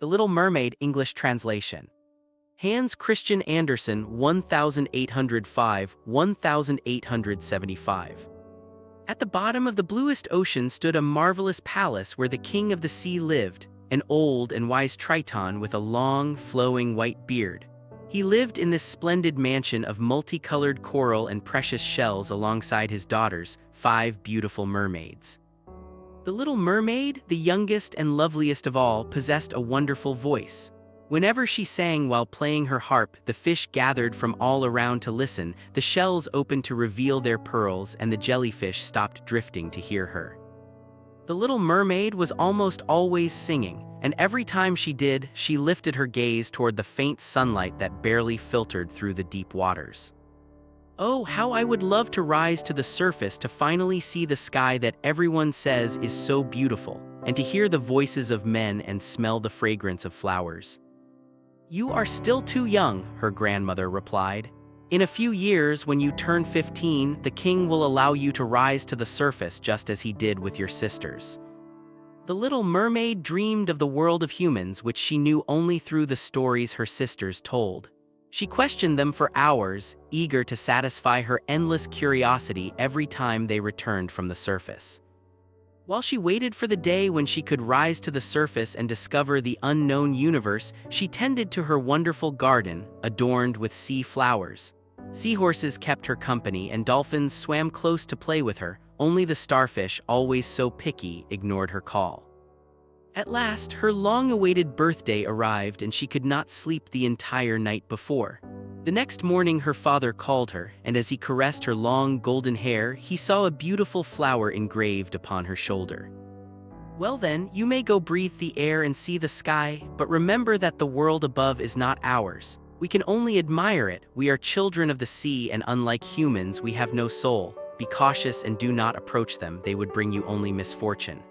The Little Mermaid English translation. Hans Christian Andersen 1805–1875. At the bottom of the bluest ocean stood a marvelous palace where the king of the sea lived, an old and wise Triton with a long, flowing white beard. He lived in this splendid mansion of multicolored coral and precious shells alongside his daughters, 5 beautiful mermaids. The little mermaid, the youngest and loveliest of all, possessed a wonderful voice. Whenever she sang while playing her harp, the fish gathered from all around to listen, the shells opened to reveal their pearls, and the jellyfish stopped drifting to hear her. The little mermaid was almost always singing, and every time she did, she lifted her gaze toward the faint sunlight that barely filtered through the deep waters. Oh, how I would love to rise to the surface to finally see the sky that everyone says is so beautiful, and to hear the voices of men and smell the fragrance of flowers. You are still too young, her grandmother replied. In a few years, when you turn 15, the king will allow you to rise to the surface just as he did with your sisters. The little mermaid dreamed of the world of humans, which she knew only through the stories her sisters told. She questioned them for hours, eager to satisfy her endless curiosity every time they returned from the surface. While she waited for the day when she could rise to the surface and discover the unknown universe, she tended to her wonderful garden, adorned with sea flowers. Seahorses kept her company and dolphins swam close to play with her. Only the starfish, always so picky, ignored her call. At last, her long-awaited birthday arrived and she could not sleep the entire night before. The next morning her father called her, and as he caressed her long golden hair, he saw a beautiful flower engraved upon her shoulder. Well then, you may go breathe the air and see the sky, but remember that the world above is not ours. We can only admire it. We are children of the sea, and unlike humans, we have no soul. Be cautious and do not approach them, they would bring you only misfortune.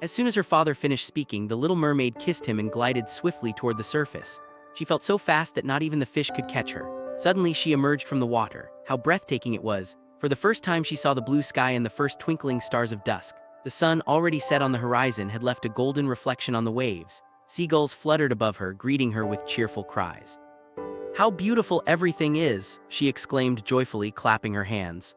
As soon as her father finished speaking, the little mermaid kissed him and glided swiftly toward the surface. She felt so fast that not even the fish could catch her. Suddenly she emerged from the water. How breathtaking it was! For the first time she saw the blue sky and the first twinkling stars of dusk. The sun, already set on the horizon, had left a golden reflection on the waves. Seagulls fluttered above her, greeting her with cheerful cries. How beautiful everything is! She exclaimed joyfully, clapping her hands.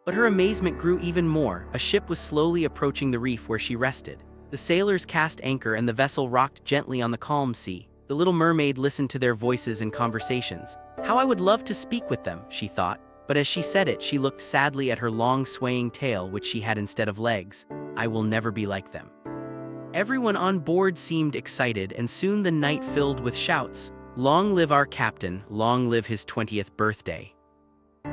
But her amazement grew even more. A ship was slowly approaching the reef where she rested. The sailors cast anchor and the vessel rocked gently on the calm sea. The little mermaid listened to their voices and conversations. How I would love to speak with them, she thought. But as she said it, she looked sadly at her long swaying tail, which she had instead of legs. I will never be like them. Everyone on board seemed excited, and soon the night filled with shouts. Long live our captain, long live his 20th birthday.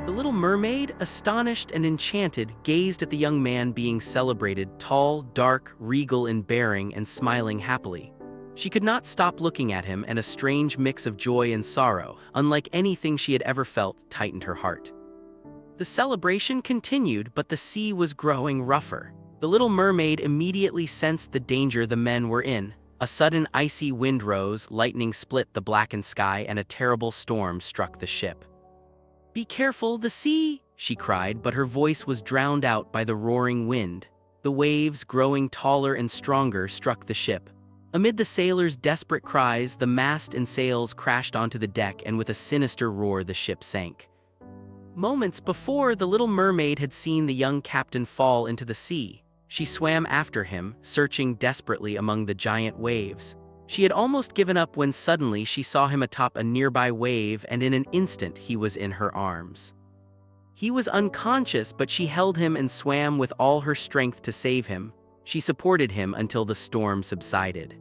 The little mermaid, astonished and enchanted, gazed at the young man being celebrated, tall, dark, regal in bearing, and smiling happily. She could not stop looking at him, and a strange mix of joy and sorrow, unlike anything she had ever felt, tightened her heart. The celebration continued, but the sea was growing rougher. The little mermaid immediately sensed the danger the men were in. A sudden icy wind rose, lightning split the blackened sky, and a terrible storm struck the ship. Be careful, the sea! She cried, but her voice was drowned out by the roaring wind. The waves, growing taller and stronger, struck the ship. Amid the sailors' desperate cries, the mast and sails crashed onto the deck, and with a sinister roar the ship sank. Moments before, the little mermaid had seen the young captain fall into the sea. She swam after him, searching desperately among the giant waves. She had almost given up when suddenly she saw him atop a nearby wave, and in an instant he was in her arms. He was unconscious, but she held him and swam with all her strength to save him. She supported him until the storm subsided.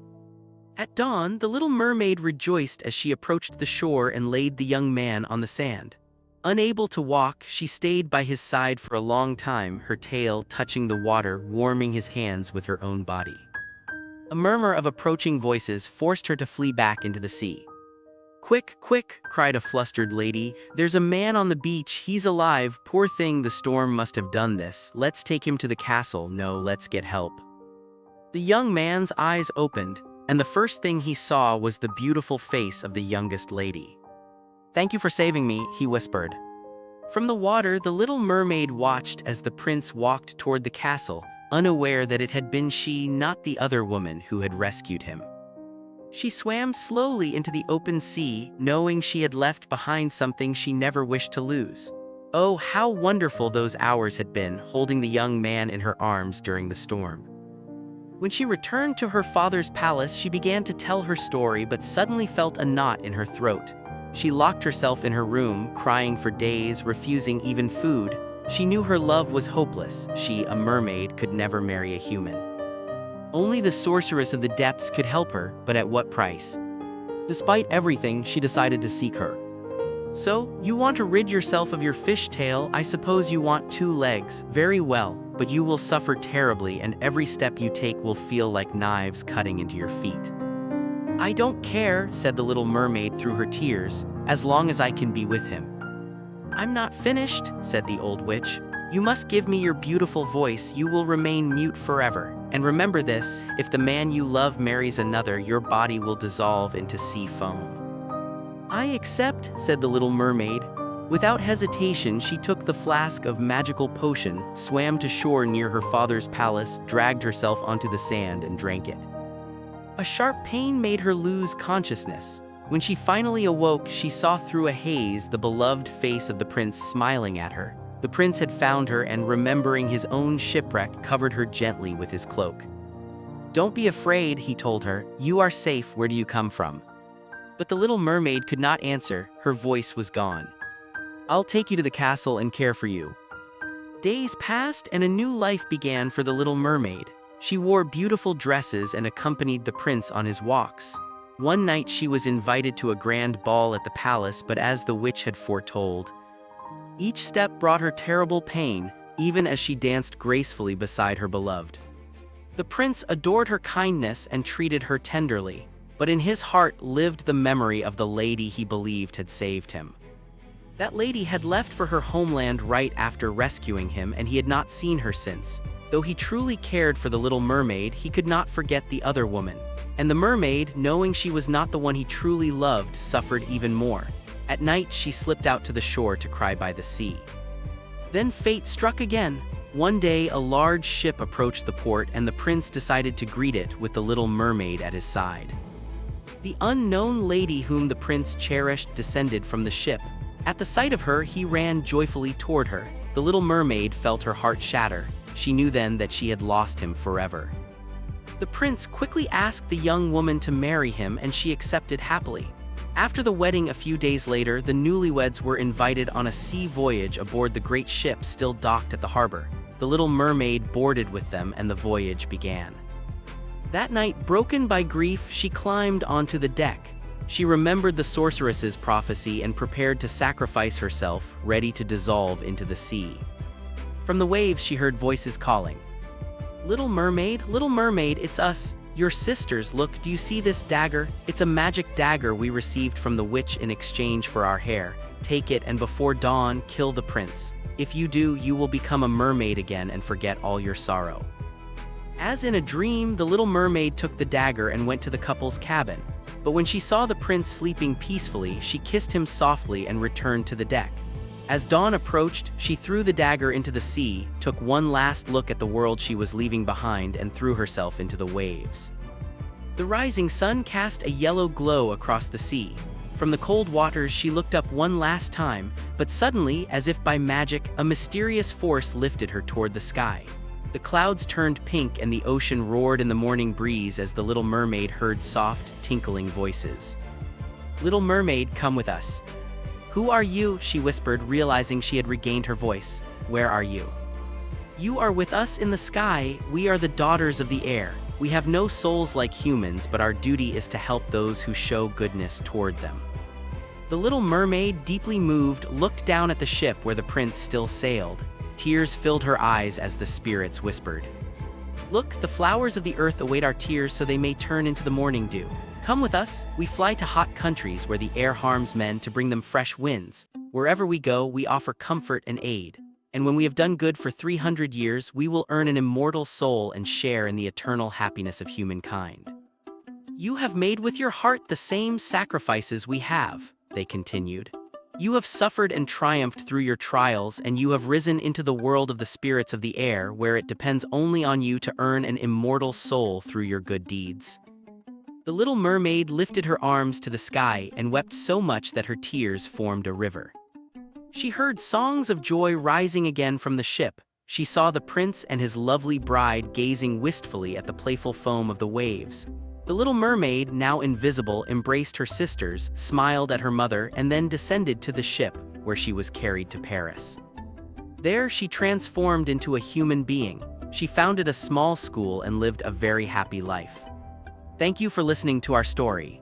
At dawn, the little mermaid rejoiced as she approached the shore and laid the young man on the sand. Unable to walk, she stayed by his side for a long time, her tail touching the water, warming his hands with her own body. A murmur of approaching voices forced her to flee back into the sea. Quick, quick, cried a flustered lady. There's a man on the beach, he's alive. Poor thing, the storm must have done this. Let's take him to the castle. No, let's get help. The young man's eyes opened, and the first thing he saw was the beautiful face of the youngest lady. Thank you for saving me, he whispered. From the water, the little mermaid watched as the prince walked toward the castle, unaware that it had been she, not the other woman, who had rescued him. She swam slowly into the open sea, knowing she had left behind something she never wished to lose. Oh, how wonderful those hours had been, holding the young man in her arms during the storm. When she returned to her father's palace, she began to tell her story but suddenly felt a knot in her throat. She locked herself in her room, crying for days, refusing even food. She knew her love was hopeless. She, a mermaid, could never marry a human. Only the sorceress of the depths could help her, but at what price? Despite everything, she decided to seek her. So, you want to rid yourself of your fish tail? I suppose you want 2 legs. Very well, but you will suffer terribly and every step you take will feel like knives cutting into your feet. I don't care, said the little mermaid through her tears, as long as I can be with him. I'm not finished, said the old witch. You must give me your beautiful voice, you will remain mute forever. And remember this, if the man you love marries another, your body will dissolve into sea foam. I accept, said the little mermaid. Without hesitation, she took the flask of magical potion, swam to shore near her father's palace, dragged herself onto the sand and drank it. A sharp pain made her lose consciousness. When she finally awoke, she saw through a haze the beloved face of the prince smiling at her. The prince had found her and, remembering his own shipwreck, covered her gently with his cloak. Don't be afraid, he told her. You are safe. Where do you come from? But the little mermaid could not answer. Her voice was gone. I'll take you to the castle and care for you. Days passed and a new life began for the little mermaid. She wore beautiful dresses and accompanied the prince on his walks. One night she was invited to a grand ball at the palace, but as the witch had foretold, each step brought her terrible pain, even as she danced gracefully beside her beloved. The prince adored her kindness and treated her tenderly, but in his heart lived the memory of the lady he believed had saved him. That lady had left for her homeland right after rescuing him, and he had not seen her since. Though he truly cared for the little mermaid, he could not forget the other woman. And the mermaid, knowing she was not the one he truly loved, suffered even more. At night, she slipped out to the shore to cry by the sea. Then fate struck again. One day, a large ship approached the port, and the prince decided to greet it with the little mermaid at his side. The unknown lady whom the prince cherished descended from the ship. At the sight of her, he ran joyfully toward her. The little mermaid felt her heart shatter. She knew then that she had lost him forever. The prince quickly asked the young woman to marry him, and she accepted happily. After the wedding a few days later, the newlyweds were invited on a sea voyage aboard the great ship still docked at the harbor. The little mermaid boarded with them, and the voyage began. That night, broken by grief, she climbed onto the deck. She remembered the sorceress's prophecy and prepared to sacrifice herself, ready to dissolve into the sea. From the waves, she heard voices calling. Little mermaid, it's us, your sisters. Look, do you see this dagger? It's a magic dagger we received from the witch in exchange for our hair. Take it, and before dawn, kill the prince. If you do, you will become a mermaid again and forget all your sorrow. As in a dream, the little mermaid took the dagger and went to the couple's cabin. But when she saw the prince sleeping peacefully, she kissed him softly and returned to the deck. As dawn approached, she threw the dagger into the sea, took one last look at the world she was leaving behind, and threw herself into the waves. The rising sun cast a yellow glow across the sea. From the cold waters, she looked up one last time, but suddenly, as if by magic, a mysterious force lifted her toward the sky. The clouds turned pink and the ocean roared in the morning breeze as the little mermaid heard soft, tinkling voices. Little mermaid, come with us. Who are you? She whispered, realizing she had regained her voice. Where are you? You are with us in the sky. We are the daughters of the air. We have no souls like humans, but our duty is to help those who show goodness toward them. The little mermaid, deeply moved, looked down at the ship where the prince still sailed. Tears filled her eyes as the spirits whispered. Look, the flowers of the earth await our tears so they may turn into the morning dew. Come with us, we fly to hot countries where the air harms men to bring them fresh winds. Wherever we go, we offer comfort and aid. And when we have done good for 300 years, we will earn an immortal soul and share in the eternal happiness of humankind. You have made with your heart the same sacrifices we have, they continued. You have suffered and triumphed through your trials, and you have risen into the world of the spirits of the air, where it depends only on you to earn an immortal soul through your good deeds. The little mermaid lifted her arms to the sky and wept so much that her tears formed a river. She heard songs of joy rising again from the ship. She saw the prince and his lovely bride gazing wistfully at the playful foam of the waves. The little mermaid, now invisible, embraced her sisters, smiled at her mother, and then descended to the ship, where she was carried to Paris. There she transformed into a human being. She founded a small school and lived a very happy life. Thank you for listening to our story.